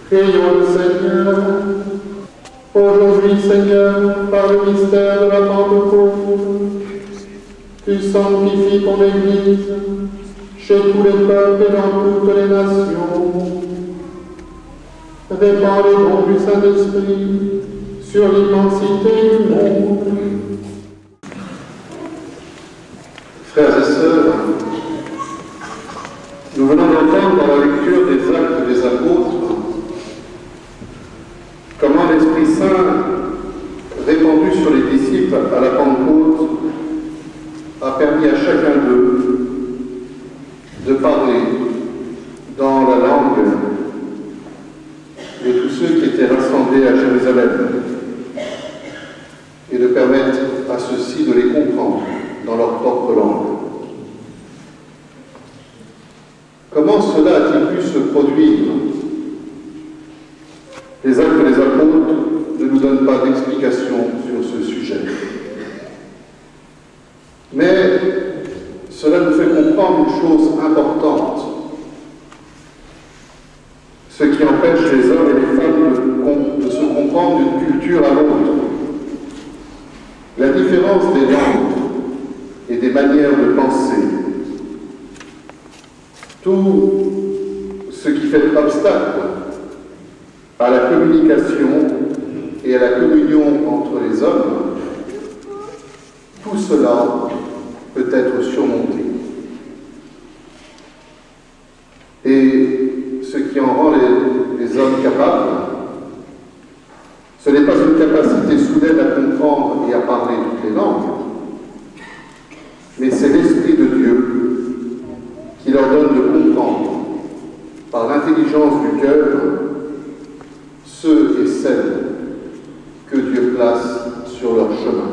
Prions le Seigneur. Aujourd'hui, Seigneur, par le mystère de la Pentecôte, tu sanctifies ton Église chez tous les peuples et dans toutes les nations. Répands les dons du Saint-Esprit sur l'immensité du monde. Frères et sœurs, nous venons d'entendre dans la lecture des Actes des Apôtres comment l'Esprit Saint, répandu sur les disciples à la Pentecôte, a permis à chacun d'eux de parler dans la langue de tous ceux qui étaient rassemblés à Jérusalem et de permettre à ceux-ci de les comprendre dans leur propre langue. Comment cela a-t-il pu se produire? Les Actes des Apôtres ne nous donnent pas d'explication sur ce sujet. Mais cela nous fait comprendre une chose importante. Ce qui empêche les hommes et les femmes de se comprendre d'une culture à l'autre. La différence des langues et des manières de penser. Tout ce qui fait obstacle à la communication et à la communion entre les hommes, tout cela peut être surmonté. Et ce qui en rend les hommes capables, ce n'est pas une capacité soudaine à comprendre et à parler toutes les langues, mais c'est l'Esprit de Dieu qui leur donne de comprendre, par l'intelligence du cœur, ceux et celles que Dieu place sur leur chemin.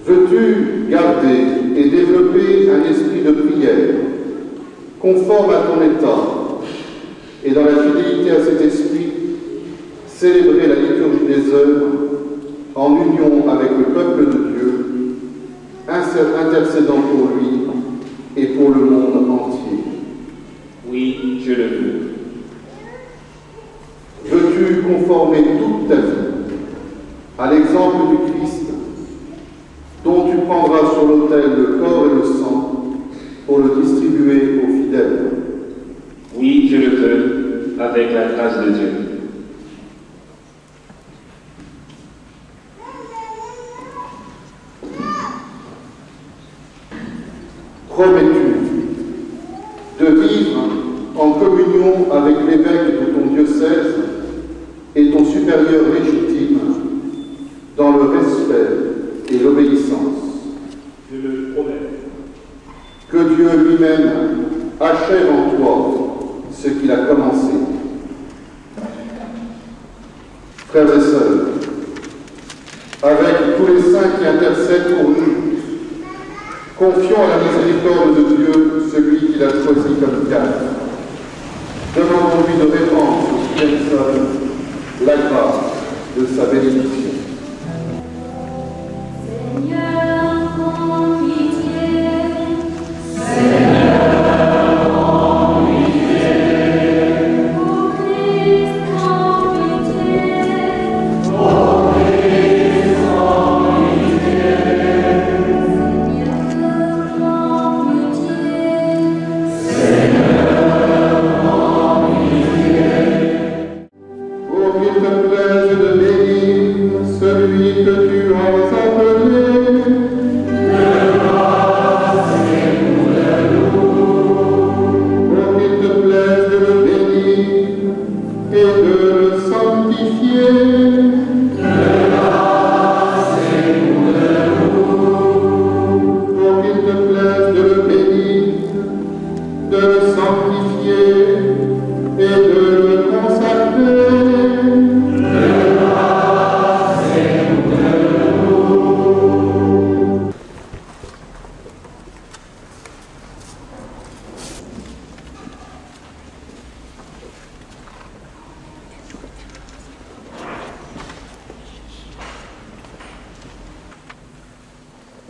Veux-tu garder et développer un esprit de prière conforme à ton état et dans la fidélité à cet esprit, célébrer la liturgie des œuvres en union avec le peuple de Dieu, intercédant pour lui et pour le monde entier? Oui, je le veux. Veux-tu conformer toute ta vie à l'exemple du Christ, dont tu prendras sur l'autel le corps et le sang pour le distribuer aux fidèles? Oui, je le veux, avec la grâce de Dieu. Promets-tu de vivre en communion avec l'évêque de ton diocèse et ton supérieur légitime, dans le respect et l'obéissance. Je le promets. Que Dieu lui-même achève en toi ce qu'il a commencé. Frères et sœurs, avec tous les saints qui intercèdent pour nous, confions à la miséricorde de Dieu celui qu'il a choisi comme cadre. Demandons-lui de répandre sur personne la grâce de sa bénédiction.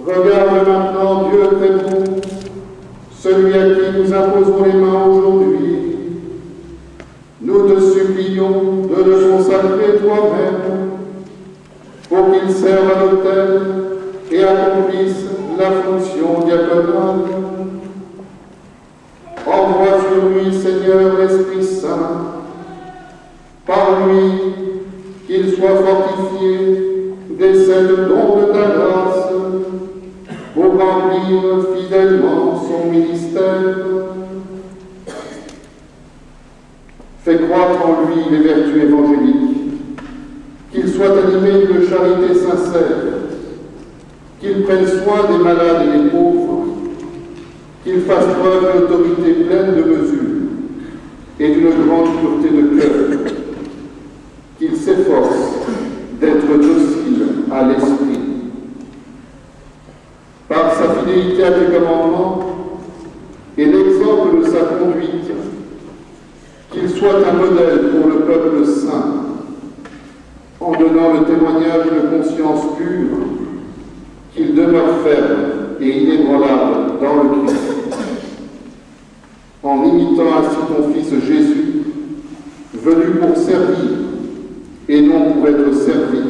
Regarde maintenant, Dieu très bon, celui à qui nous imposons les mains aujourd'hui. Nous te supplions de le consacrer toi-même, pour qu'il serve à l'autel et accomplisse la fonction diaconale. Envoie sur lui, Seigneur, l'Esprit Saint, par lui qu'il soit fortifié des sept dons de ta grâce, pour remplir fidèlement son ministère. Fais croître en lui les vertus évangéliques, qu'il soit animé de charité sincère, qu'il prenne soin des malades et des pauvres, qu'il fasse preuve d'autorité pleine de mesure et d'une grande pureté de cœur, qu'il s'efforce d'être docile à l'esprit. Par sa fidélité à tes commandements et l'exemple de sa conduite, qu'il soit un modèle pour le peuple saint, en donnant le témoignage de conscience pure, qu'il demeure ferme et inébranlable dans le Christ, en imitant ainsi ton Fils Jésus, venu pour servir et non pour être servi,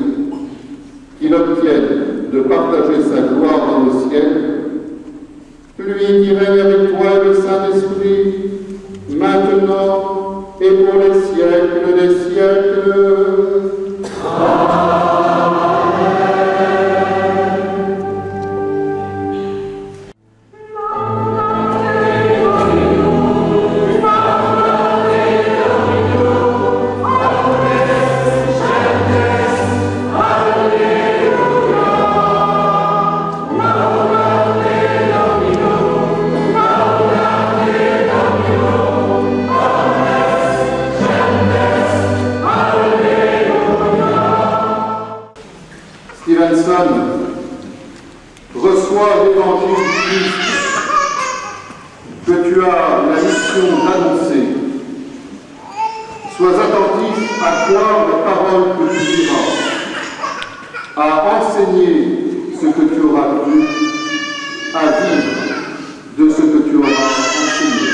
qu'il obtienne de partager sa gloire dans le ciel, lui qui règne avec toi et le Saint-Esprit, maintenant et pour les siècles des siècles. Amen. Reçois l'évangile du Christ que tu as la mission d'annoncer. Sois attentif à croire les paroles que tu diras, à enseigner ce que tu auras cru, à vivre de ce que tu auras enseigné.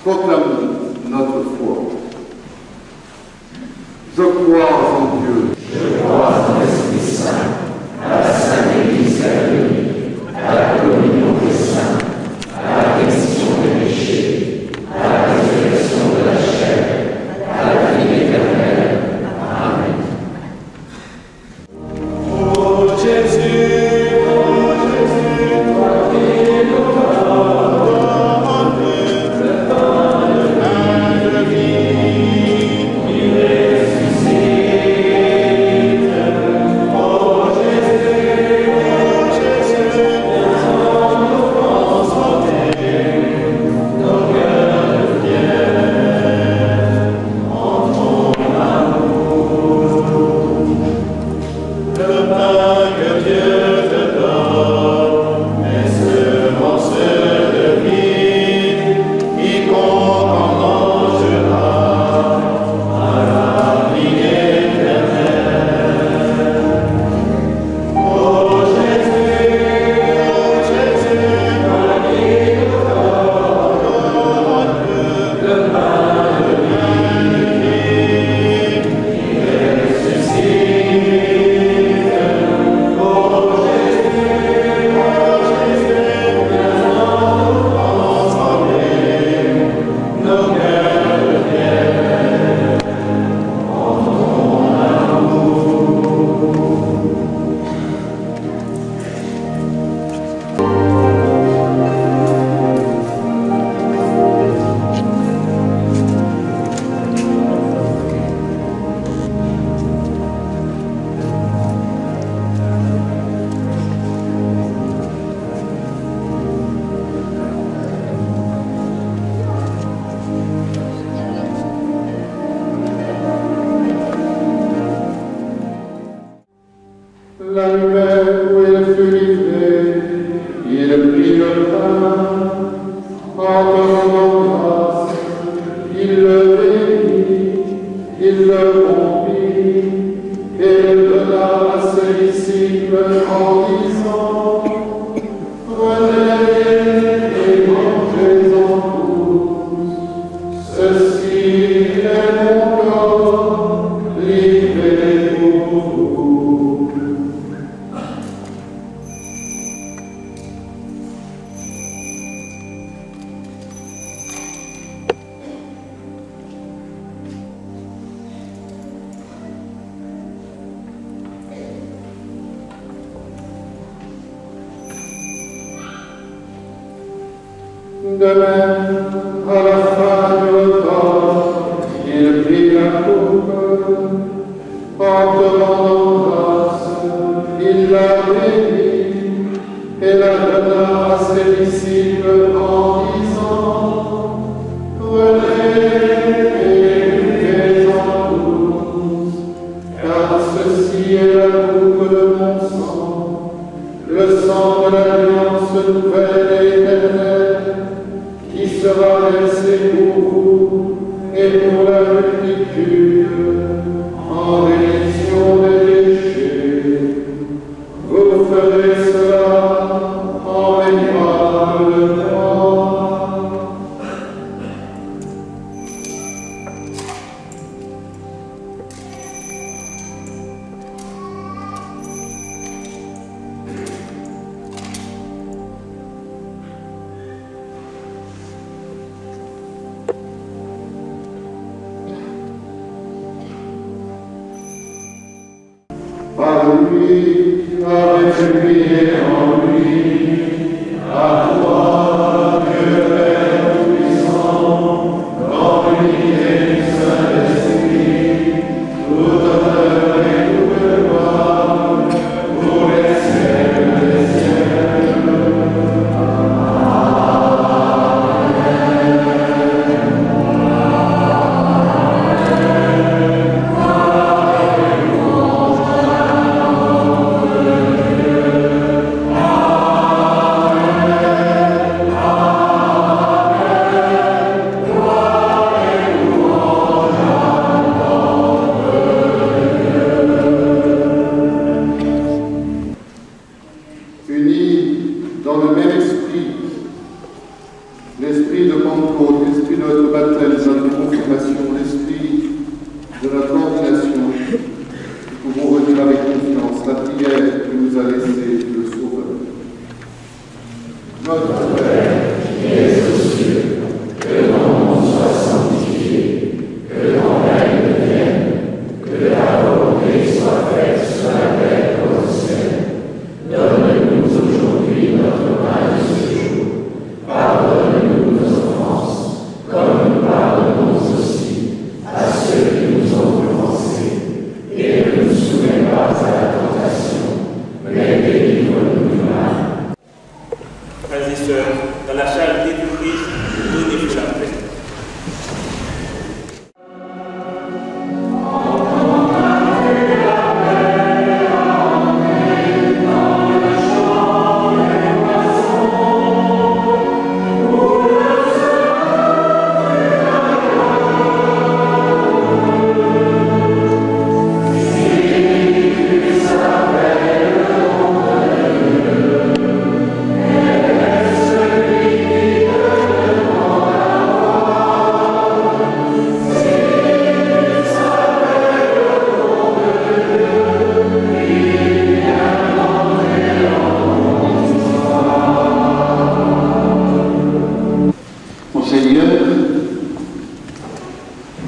Proclamons notre foi. Je crois en Dieu. Je crois en l'Esprit Saint, à la Sainte Église catholique, à la communion des saints, à la rémission des péchés, à la résurrection de la chair, à la vie éternelle. Amen. Ô Jésus, toi qui nous donnes le pain de vie, qui ressuscite. Ô Jésus, viens nous transformer, nos cœurs deviennent en ton amour. Le pain que Dieu te donne est semence de vie, quiconque en mangera à la vie éternelle. Ô Jésus, toi qui nous donnes le pain de vie, qui ressuscite. Ô Jésus, viens nous transformer, nos cœurs deviennent en ton amour. La nuit où il fut livré, il prit le pain, en donnant grâce, il le bénit, il le rompit, et le donna à ses disciples en disant, prenez et mangez-en tous, ceci est mon corps livré pour vous. De même, à la fin du repas, il prit la coupe, en demandant grâce, il la bénit et la donna à ses disciples en disant, prenez et buvez-en tous, car ceci est la coupe de mon sang, le sang de l'alliance nouvelle et éternelle, qui sera versé pour vous et pour la multitude en rémission des péchés. Vous ferez cela en mémoire de moi. Par lui, avec lui et en lui, à toi, Dieu Père Tout-Puissant, dans l'unité du Saint-Esprit, tout honneur et toute gloire, pour les siècles des siècles. Amen. confirmation, l'esprit de notre ordination, nous pouvons redire avec confiance la prière que nous a laissée le Sauveur. Notre Père, qui es aux cieux, que ton nom soit sanctifié, que ton règne vienne, que ta volonté soit faite sur la terre comme au ciel. Donne-nous aujourd'hui notre pain de ce jour. Pardonne-nous nos offenses, comme nous pardonnons aussi à ceux qui nous ont offensés. Et ne nous soumets pas à la tentation, mais délivre-nous du mal. Frères et sœurs, dans la charité du Christ, donnez-vous la paix.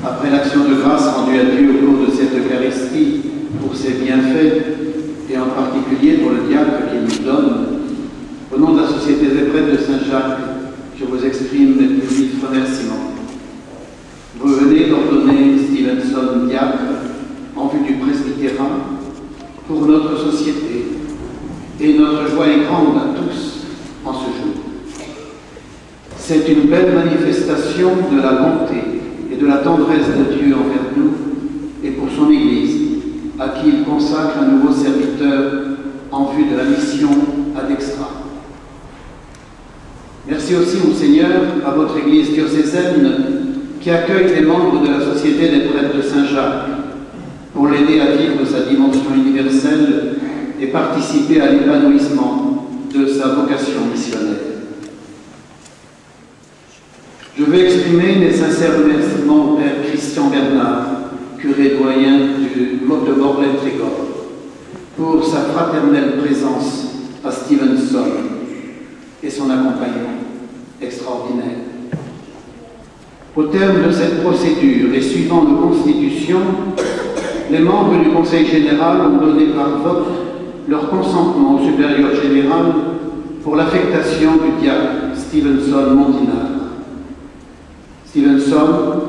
Après l'action de grâce rendue à Dieu au cours de cette Eucharistie pour ses bienfaits, et en particulier pour le diacre qu'il nous donne, au nom de la Société des prêtres de Saint-Jacques, je vous exprime mes plus vifs remerciements. Vous venez d'ordonner Stevenson diacre en vue du presbytérat pour notre société, et notre joie est grande à tous en ce jour. C'est une belle manifestation de la bonté et de la tendresse de Dieu envers nous et pour son Église, à qui il consacre un nouveau serviteur en vue de la mission ad extra. Merci aussi, Monseigneur, à votre Église diocésaine qui accueille les membres de la Société des prêtres de Saint-Jacques pour l'aider à vivre sa dimension universelle et participer à l'épanouissement de sa vocation missionnaire. Je veux exprimer mes sincères remerciements au Père Christian Bernard, curé doyen de Morlaix-Trégor, pour sa fraternelle présence à Stevenson et son accompagnement extraordinaire. Au terme de cette procédure et suivant nos constitutions, les membres du Conseil général ont donné par vote leur consentement au supérieur général pour l'affectation du diacre Stevenson Montinard. Stevenson,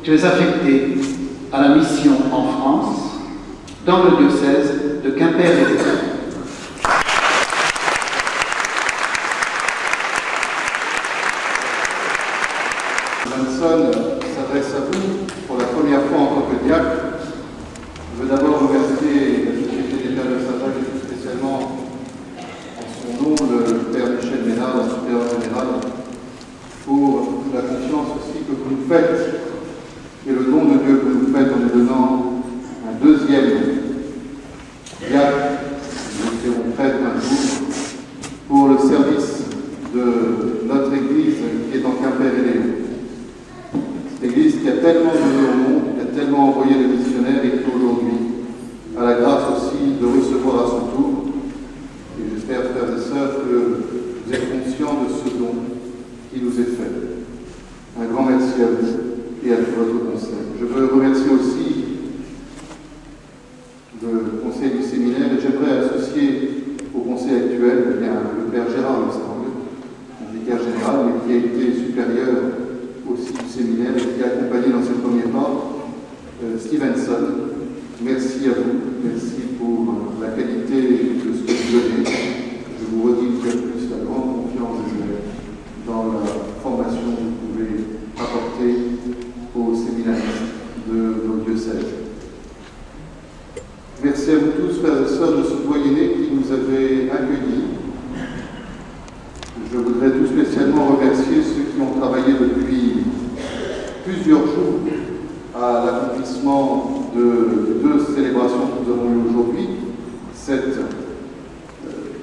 tu es affecté à la mission en France, dans le diocèse de Quimper-et-Les. Stevenson s'adresse à vous pour la première fois en tant que diacre. Je veux d'abord remercier la Société d'État de Saint-Jacques et tout spécialement en son nom le Père Michel Ménard, le supérieur général, pour la confiance aussi que vous nous faites et le don de Dieu que vous nous faites en nous donnant un deuxième diacre, nous serons prêtres un jour, pour le service de notre Église qui est en Quimper-et-Les. Cette Église qui a tellement donné au monde, qui a tellement envoyé de missionnaires et qui aujourd'hui a la grâce aussi de recevoir à son tour. Et j'espère, frères et sœurs, que vous êtes conscients de ce don qui nous est fait. Un grand merci à vous et à tout votre conseil. Je veux remercier aussi le conseil du séminaire et j'aimerais associer au conseil actuel le Père Gérard, il me semble, un vicaire général, mais qui a été supérieur aussi du séminaire et qui a accompagné dans ses premiers pas Stevenson. Merci à vous, merci pour la qualité de ce que vous donnez. Je vous redis une fois de plus la grande confiance dans la formation que vous pouvez apporter aux séminaristes de nos diocèses. Merci à vous tous, frères et sœurs de ce doyenné qui nous avez accueillis. Je voudrais tout spécialement remercier ceux qui ont travaillé depuis plusieurs jours à l'accomplissement de deux célébrations que nous avons eues aujourd'hui, cette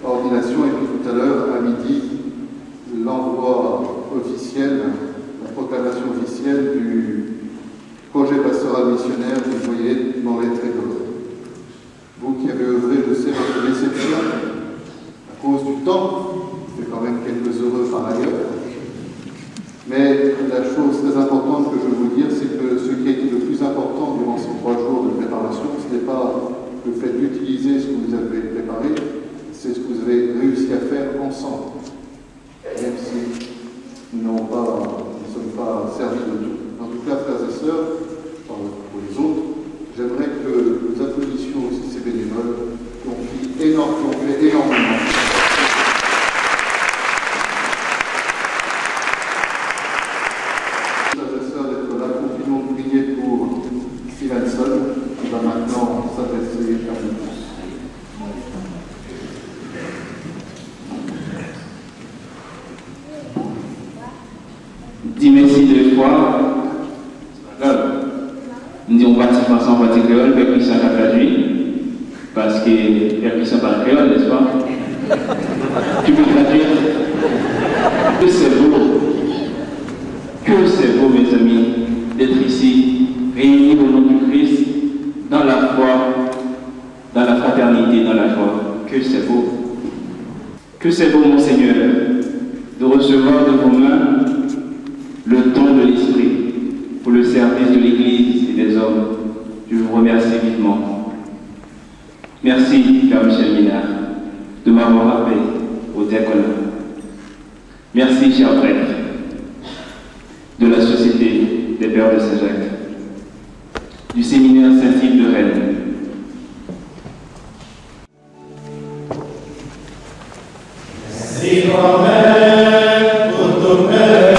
ordination et puis tout à l'heure, à midi, l'envoi officiel, la proclamation officielle projet pastoral missionnaire du foyer Morlaix Trégor. Vous qui avez œuvré, je sais, votre déception à cause du temps, c'est quand même quelques heureux par ailleurs. Mais la chose très importante que je veux vous dire, c'est que ce qui a été le plus important durant ces 3 jours de préparation, ce n'est pas le fait d'utiliser ce que vous avez préparé, c'est ce que vous avez réussi à faire ensemble. Même si nous ne sommes pas servis de tout. En tout cas, frères et sœurs, pour les autres, j'aimerais que nous applaudissions aussi ces bénévoles qui ont fait énormément. Frères et sœurs, d'être là, continuons de prier pour Stevenson, qui va maintenant s'adresser à nous tous. Dis merci 2 fois. Nous disons participation en créole, Père Christian a traduit, parce que Père Christian parle créole, n'est-ce pas? Tu peux traduire? Que c'est beau, mes amis, d'être ici, réunis au nom du Christ, dans la foi, dans la fraternité, dans la joie. Que c'est beau. Que c'est beau, mon Seigneur, de recevoir de vos mains le don de l'Esprit pour le service de l'Église et des hommes. Je vous remercie vivement. Merci, Père Michel Minard, de m'avoir appelé au diaconat. Merci, cher prêtre, de la Société des Pères de Saint-Jacques, du séminaire Saint-Yves de Rennes. Merci, grand-mère, pour ton père.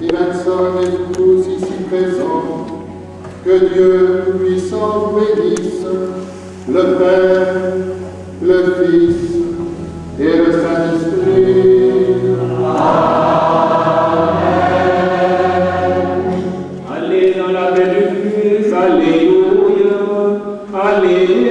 Stevenson et tous ici présents, que Dieu puissant bénisse le Père, le Fils et le Saint-Esprit. Allez dans la paix du Christ, alléluia, alléluia.